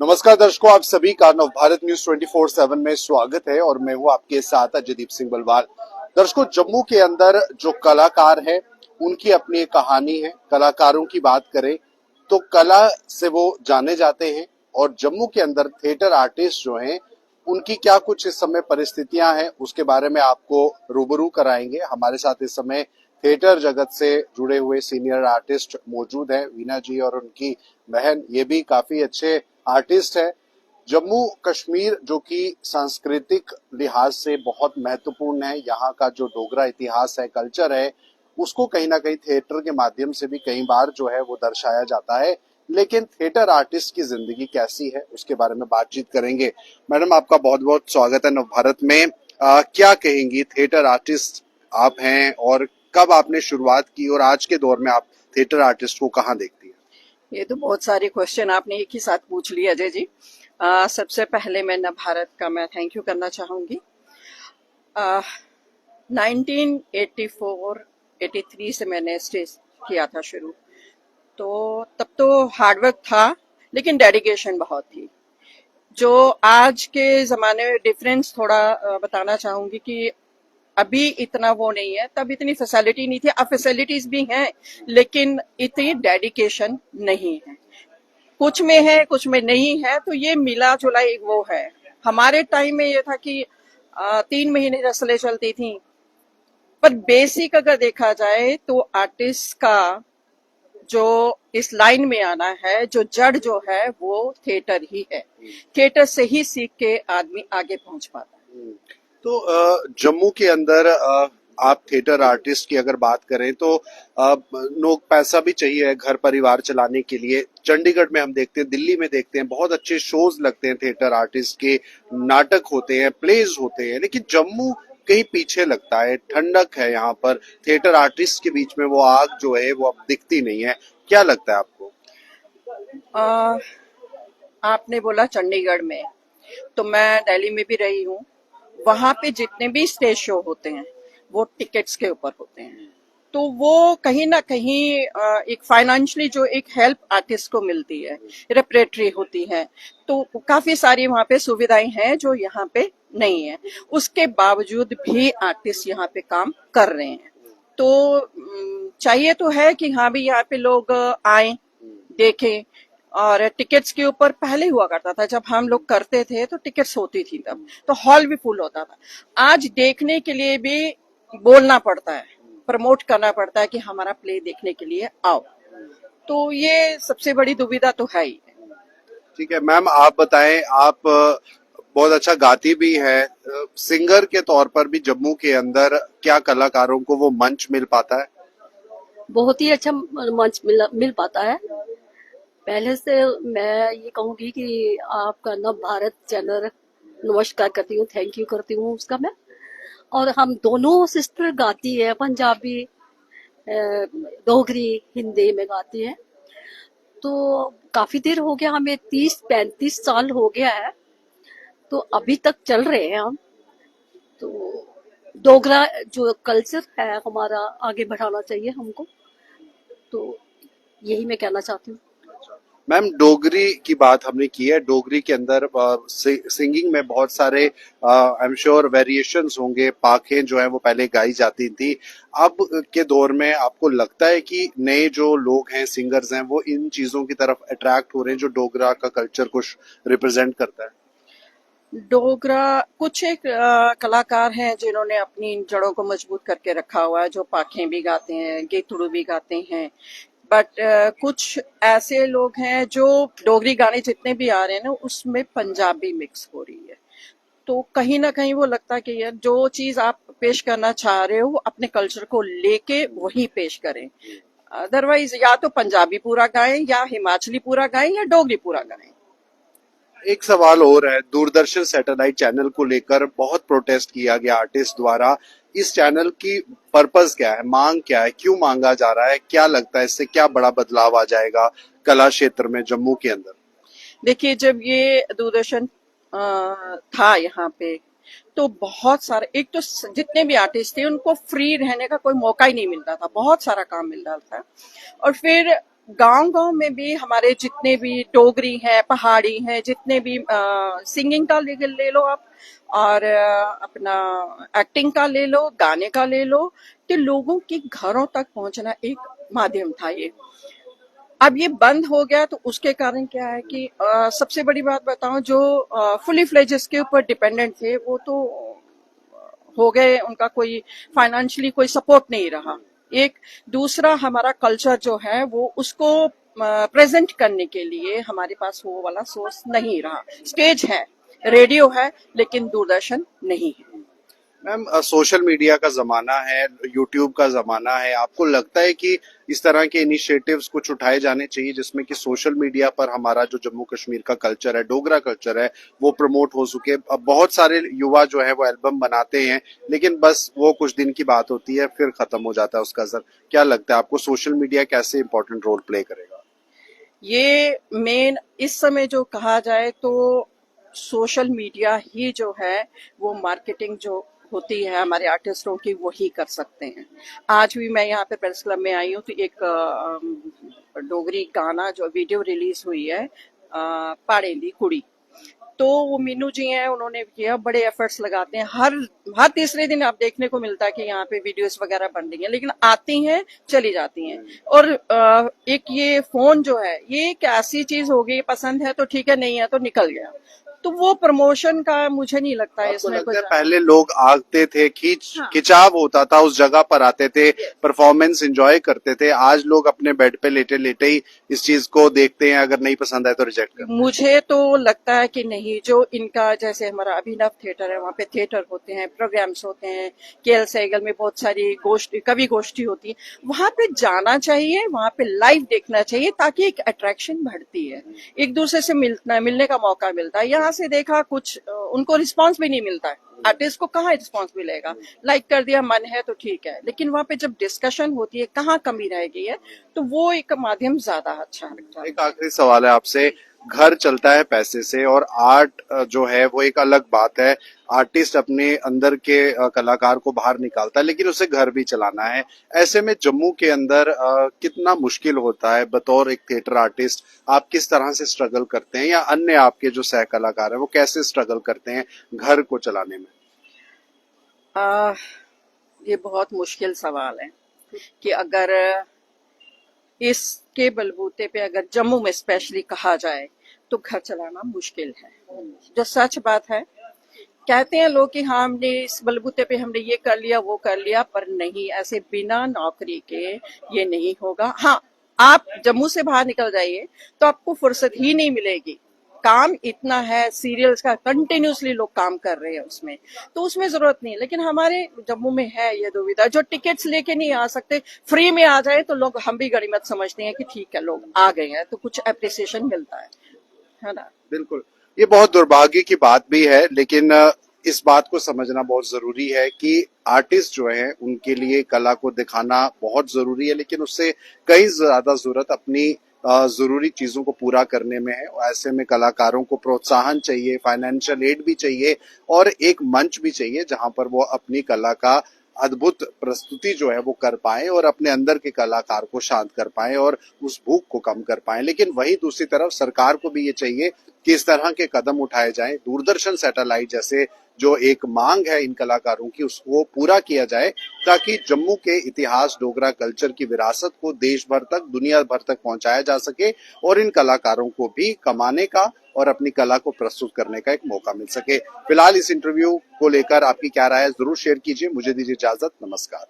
नमस्कार दर्शकों, आप सभी का नवभारत न्यूज 24/7 में स्वागत है और मैं हूं आपके साथ अजयदीप सिंह बलवाल। दर्शकों, जम्मू के अंदर जो कलाकार है उनकी अपनी एक कहानी है। कलाकारों की बात करें तो कला से वो जाने जाते हैं और जम्मू के अंदर थिएटर आर्टिस्ट जो हैं उनकी क्या कुछ इस समय परिस्थितियां हैं उसके बारे में आपको रूबरू कराएंगे। हमारे साथ इस समय थिएटर जगत से जुड़े हुए सीनियर आर्टिस्ट मौजूद हैं, वीना जी और उनकी बहन, ये भी काफी अच्छे आर्टिस्ट है। जम्मू कश्मीर जो कि सांस्कृतिक लिहाज से बहुत महत्वपूर्ण है, यहाँ का जो डोगरा इतिहास है, कल्चर है, उसको कहीं ना कहीं थिएटर के माध्यम से भी कई बार जो है वो दर्शाया जाता है। लेकिन थिएटर आर्टिस्ट की जिंदगी कैसी है उसके बारे में बातचीत करेंगे। मैडम, आपका बहुत बहुत स्वागत है नवभारत में। क्या कहेंगी, थिएटर आर्टिस्ट आप हैं और कब आपने शुरुआत की और आज के दौर में आप थिएटर आर्टिस्ट को कहाँ देखती हैं? ये तो बहुत सारे क्वेश्चन आपने एक ही साथ पूछ लिए अजय जी। सबसे पहले मैं नवभारत का मैं थैंक यू करना चाहूंगी। 1984-83 से मैंने स्टेज किया था शुरू, तो तब तो हार्डवर्क था लेकिन डेडिकेशन बहुत थी। जो आज के जमाने में डिफरेंस थोड़ा बताना चाहूंगी कि अभी इतना वो नहीं है, तब इतनी फैसिलिटी नहीं थी। अब फैसिलिटीज भी हैं लेकिन इतनी डेडिकेशन नहीं है। कुछ में है कुछ में नहीं है, तो ये मिला जुला एक वो है। हमारे टाइम में ये था कि 3 महीने रसलें चलती थी, पर बेसिक अगर देखा जाए तो आर्टिस्ट का जो इस लाइन में आना है, जो जड़ जो है वो थिएटर ही है। थिएटर से ही सीख के आदमी आगे पहुंच पाता है। तो जम्मू के अंदर आप थिएटर आर्टिस्ट की अगर बात करें तो लोग पैसा भी चाहिए घर परिवार चलाने के लिए। चंडीगढ़ में हम देखते हैं, दिल्ली में देखते हैं, बहुत अच्छे शोज लगते हैं थिएटर आर्टिस्ट के, नाटक होते हैं, प्लेज होते हैं। लेकिन जम्मू कहीं पीछे लगता है, ठंडक है यहाँ पर। थिएटर आर्टिस्ट के बीच में वो आग जो है वो अब दिखती नहीं है। क्या लगता है आपको? आ, आपने बोला चंडीगढ़ में, तो मैं दिल्ली में भी रही हूँ। वहां पे जितने भी स्टेज शो होते हैं वो टिकट्स के ऊपर होते हैं, तो वो कहीं ना कहीं एक फाइनेंशियली जो एक हेल्प आर्टिस्ट को मिलती है, रेपरेटरी होती है, तो काफी सारी वहां पे सुविधाएं हैं जो यहाँ पे नहीं है। उसके बावजूद भी आर्टिस्ट यहाँ पे काम कर रहे हैं। तो चाहिए तो है कि हाँ भी यहाँ पे लोग आए, देखें। और टिकट्स के ऊपर पहले हुआ करता था, जब हम लोग करते थे तो टिकट्स होती थी तब तो हॉल भी फुल होता था। आज देखने के लिए भी बोलना पड़ता है, प्रमोट करना पड़ता है कि हमारा प्ले देखने के लिए आओ। तो ये सबसे बड़ी दुविधा तो है ही। ठीक है मैम, आप बताएं, आप बहुत अच्छा गाती भी है, सिंगर के तौर पर भी जम्मू के अंदर क्या कलाकारों को वो मंच मिल पाता है? बहुत ही अच्छा मंच मिल पाता है। पहले से मैं ये कहूंगी कि आपका नव भारत चैनल नमस्कार करती हूँ, थैंक यू करती हूँ उसका मैं। और हम दोनों सिस्टर गाती है, पंजाबी डोगरी हिंदी में गाती है। तो काफी देर हो गया, हमें 30-35 साल हो गया है, तो अभी तक चल रहे हैं हम। तो डोगरा जो कल्चर है हमारा आगे बढ़ाना चाहिए हमको, तो यही मैं कहना चाहती हूँ। मैम, डोगरी की बात हमने की है। डोगरी के अंदर सिंगिंग में बहुत सारे आई एम श्योर वेरिएशंस होंगे। पाखें जो है वो पहले गाई जाती थी। अब के दौर में आपको लगता है कि नए जो लोग हैं, सिंगर्स हैं, वो इन चीजों की तरफ अट्रैक्ट हो रहे हैं जो डोगरा का कल्चर को रिप्रेजेंट करता है? डोगरा कुछ एक कलाकार हैं जिन्होंने अपनी जड़ों को मजबूत करके रखा हुआ है, जो पाखें भी गाते हैं, गेतड़ू भी गाते हैं। बट कुछ ऐसे लोग हैं जो डोगरी गाने जितने भी आ रहे हैं ना, उसमें पंजाबी मिक्स हो रही है। तो कहीं ना कहीं वो लगता है कि यार जो चीज आप पेश करना चाह रहे हो अपने कल्चर को लेके वही पेश करें। अदरवाइज या तो पंजाबी पूरा गाएं, या हिमाचली पूरा गाएं, या डोगरी पूरा गाएं। एक सवाल और है, दूरदर्शन सैटेलाइट चैनल को लेकर बहुत प्रोटेस्ट किया गया आर्टिस्ट द्वारा। इस चैनल की पर्पस क्या है, मांग क्या है, क्यों मांगा जा रहा है? क्या लगता है इससे क्या बड़ा बदलाव आ जाएगा कला क्षेत्र में जम्मू के अंदर? देखिए, जब ये दूरदर्शन था यहाँ पे, तो बहुत सारे, एक तो जितने भी आर्टिस्ट थे उनको फ्री रहने का कोई मौका ही नहीं मिलता था, बहुत सारा काम मिल रहा था। और फिर गांव-गांव में भी हमारे जितने भी डोगरी हैं, पहाड़ी हैं, जितने भी सिंगिंग का ले लो आप, और अपना एक्टिंग का ले लो, गाने का ले लो, तो लोगों के घरों तक पहुंचना एक माध्यम था ये। अब ये बंद हो गया तो उसके कारण क्या है कि सबसे बड़ी बात बताऊं, जो फुली फ्लेज इसके ऊपर डिपेंडेंट थे वो तो हो गए, उनका कोई फाइनेंशियली कोई सपोर्ट नहीं रहा। एक दूसरा हमारा कल्चर जो है वो उसको प्रेजेंट करने के लिए हमारे पास वो वाला सोर्स नहीं रहा। स्टेज है, रेडियो है, लेकिन दूरदर्शन नहीं है। मैम, सोशल मीडिया का जमाना है, यूट्यूब का जमाना है, आपको लगता है कि इस तरह के इनिशिएटिव्स कुछ उठाए जाने चाहिए जिसमें कि सोशल मीडिया पर हमारा जो जम्मू कश्मीर का कल्चर है, डोगरा कल्चर है, वो प्रमोट हो सके? अब बहुत सारे युवा जो है वो एल्बम बनाते हैं, लेकिन बस वो कुछ दिन की बात होती है, फिर खत्म हो जाता है उसका असर। क्या लगता है आपको, सोशल मीडिया कैसे इंपॉर्टेंट रोल प्ले करेगा? ये मेन इस समय जो कहा जाए तो सोशल मीडिया ही जो है वो मार्केटिंग जो होती है हमारे आर्टिस्टों की, वही कर सकते हैं। आज भी मैं यहाँ पे प्रेस क्लब में आई हूँ तो एक डोगरी गाना जो वीडियो रिलीज हुई है, पाड़े दी कुड़ी, तो वो मीनू जी हैं, उन्होंने किया, बड़े एफर्ट्स लगाते हैं। हर तीसरे दिन आप देखने को मिलता है कि यहाँ पे वीडियोस वगैरह बन रही हैं, लेकिन आती हैं चली जाती हैं। और एक ये फोन जो है ये एक ऐसी चीज हो गई, पसंद है तो ठीक है, नहीं है तो निकल गया। तो वो प्रमोशन का मुझे नहीं लगता है आपको इसमें लगता कुछ। है पहले लोग आते थे, हाँ, खिंचाव होता था, उस जगह पर आते थे, परफॉर्मेंस एंजॉय करते थे। आज लोग अपने बेड पे लेटे लेटे ही इस चीज को देखते हैं, अगर नहीं पसंद आए तो रिजेक्ट करते हैं। मुझे तो लगता है कि नहीं, जो इनका जैसे हमारा अभिनव थिएटर है, वहाँ पे थिएटर होते हैं, प्रोग्राम्स होते हैं, केएल सहगल में बहुत सारी गोष्ठी, कवि गोष्ठी होती है, वहाँ पे जाना चाहिए, वहाँ पे लाइव देखना चाहिए, ताकि एक अट्रैक्शन बढ़ती है, एक दूसरे से मिलने का मौका मिलता है। यहाँ से देखा कुछ उनको रिस्पॉन्स भी नहीं मिलता है। आर्टिस्ट को कहाँ रिस्पॉन्स मिलेगा? लाइक कर दिया, मन है तो ठीक है, लेकिन वहाँ पे जब डिस्कशन होती है कहाँ कमी रह गई है, तो वो एक माध्यम ज्यादा अच्छा लगता है। एक आखिरी सवाल है आपसे, घर चलता है पैसे से और आर्ट जो है वो एक अलग बात है। आर्टिस्ट अपने अंदर के कलाकार को बाहर निकालता है, लेकिन उसे घर भी चलाना है। ऐसे में जम्मू के अंदर कितना मुश्किल होता है बतौर एक थिएटर आर्टिस्ट? आप किस तरह से स्ट्रगल करते हैं, या अन्य आपके जो सह कलाकार हैं वो कैसे स्ट्रगल करते हैं घर को चलाने में? आ, ये बहुत मुश्किल सवाल है कि अगर इसके बलबूते पे अगर जम्मू में स्पेशली कहा जाए तो घर चलाना मुश्किल है, जो सच बात है। कहते हैं लोग कि हाँ हमने इस बलबूते पे हमने ये कर लिया वो कर लिया, पर नहीं, ऐसे बिना नौकरी के ये नहीं होगा। हाँ, आप जम्मू से बाहर निकल जाइए तो आपको फुर्सत ही नहीं मिलेगी, काम इतना है, सीरियल्स का कंटिन्यूसली लोग काम कर रहे हैं उसमें, तो उसमें जरूरत नहीं। लेकिन हमारे जम्मू में है ये दुविधा, जो टिकट्स लेके नहीं आ सकते, फ्री में आ जाए तो लोग हम भी गनीमत समझते हैं कि ठीक है लोग आ गए हैं तो कुछ अप्रिसिएशन मिलता है ना। बिल्कुल, ये बहुत दुर्भाग्य की बात भी है, लेकिन इस बात को समझना बहुत जरूरी है कि आर्टिस्ट जो है उनके लिए कला को दिखाना बहुत जरूरी है, लेकिन उससे कई ज्यादा जरूरत अपनी जरूरी चीजों को पूरा करने में है। ऐसे में कलाकारों को प्रोत्साहन चाहिए, फाइनेंशियल एड भी चाहिए, और एक मंच भी चाहिए जहां पर वो अपनी कला का अद्भुत प्रस्तुति जो है वो कर पाए और अपने अंदर के कलाकार को शांत कर पाए और उस भूख को कम कर पाए। लेकिन वही दूसरी तरफ सरकार को भी ये चाहिए कि इस तरह के कदम उठाए जाएं, दूरदर्शन सैटेलाइट जैसे जो एक मांग है इन कलाकारों की उसको पूरा किया जाए, ताकि जम्मू के इतिहास, डोगरा कल्चर की विरासत को देश भर तक, दुनिया भर तक पहुंचाया जा सके और इन कलाकारों को भी कमाने का और अपनी कला को प्रस्तुत करने का एक मौका मिल सके। फिलहाल इस इंटरव्यू को लेकर आपकी क्या राय है, जरूर शेयर कीजिए। मुझे दीजिए इजाजत, नमस्कार।